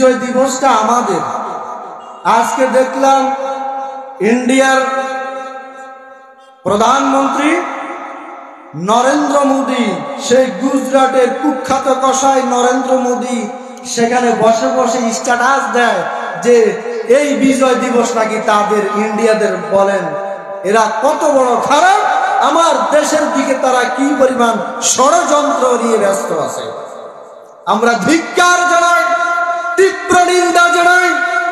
বিজয় দিবসটা আমাদের। আজকে দেখলাম ইন্ডিয়ার প্রধানমন্ত্রী নরেন্দ্র মোদী, সেই গুজরাটের কুখ্যাত কসাই নরেন্দ্র মোদী সেখানে বসে বসে স্ট্যাটাস দেয় যে এই বিজয় দিবস নাকি তাদের, ইন্ডিয়াদের। বলেন এরা কত বড় খারাপ, আমার দেশের দিকে তারা কি পরিমাণ ষড়যন্ত্র নিয়ে ব্যস্ত আছে। আমরা ধিক্কার জানাই, তীব্র নিন্দা জানাই।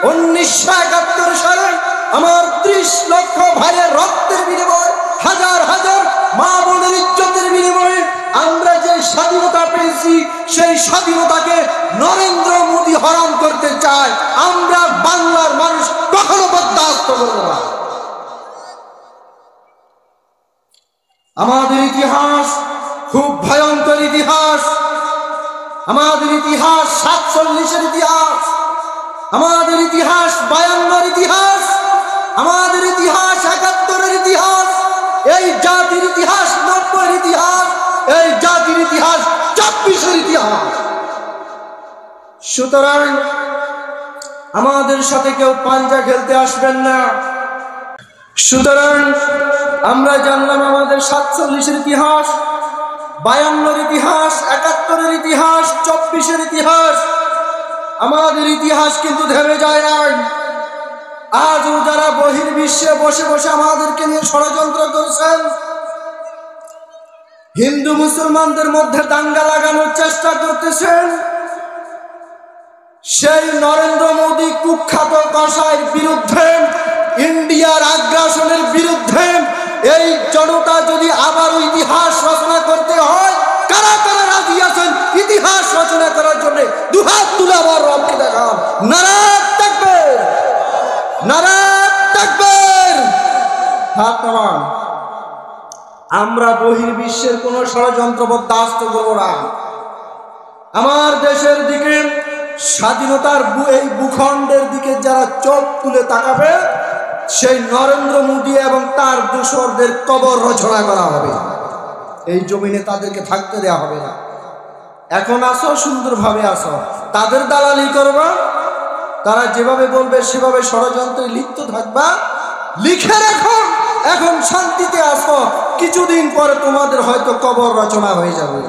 1971 সালে আমার 30 লক্ষ ভাইয়ের রক্তের বিনিময়ে, হাজার হাজার মা বোনের ইজ্জতের বিনিময়ে আমরা যে স্বাধীনতা পেয়েছি, সেই স্বাধীনতাকে নরেন্দ্র মোদী হরণ করতে চায়। আমরা বাংলার মানুষ কখনো বরদাস্ত করব না। আমাদের ইতিহাস খুব ভয়ঙ্কর ইতিহাস। আমাদের ইতিহাস 47-এর ইতিহাস, আমাদের ইতিহাস 52-এর ইতিহাস, আমাদের ইতিহাস 71-এর ইতিহাস, এই জাতির ইতিহাস 90-এর ইতিহাস, এই জাতির ইতিহাস 24-এর ইতিহাস। সুতরাং আমাদের সাথে কেউ পাঞ্জা খেলতে আসবেন না। সুতরাং আমরা জানলাম আমাদের 47-এর ইতিহাস, 52-এর ইতিহাস, 71-এর ইতিহাস, 24-এর ইতিহাস। আমাদের ইতিহাস কিন্তু থেমে যায় নাই। আজও যারা বহির্বিশ্বে বসে বসে আমাদেরকে নিয়ে ষড়যন্ত্র করেছেন, হিন্দু মুসলমানদের মধ্যে দাঙ্গা লাগানোর চেষ্টা করতেছেন, সেই নরেন্দ্র মোদী কুখ্যাত কসাইয়ের বিরুদ্ধে, ইন্ডিয়ার আগ্রাসনের বিরুদ্ধে এই জনতা যদি আবারও ইতিহাস রচনা করতে হয়, কারা কারা রাজি আছেন ইতিহাস রচনা করার জন্য? দুহাত তুলে আমার রবকে দেখান। নারায়ে তাকবীর, নারায়ে তাকবীর। হাত নামান। আমরা বহির্বিশ্বের কোন ষড়যন্ত্র বরদাস্ত করব না। আমার দেশের দিকে, স্বাধীনতার এই ভূখণ্ডের দিকে যারা চোখ তুলে তাকাবে, সেই নরেন্দ্র মোদী এবং তার দোসরদের কবর রচনা করা হবে। এই জমিনে তাদেরকে থাকতে দেওয়া হবে না। এখন আসো, সুন্দরভাবে আসো, তাদের দালালি করবা, তারা যেভাবে বলবে সেভাবে ষড়যন্ত্রে লিপ্ত থাকবা। লিখে রাখো, এখন শান্তিতে আসো, কিছুদিন পরে তোমাদের হয়তো কবর রচনা হয়ে যাবে।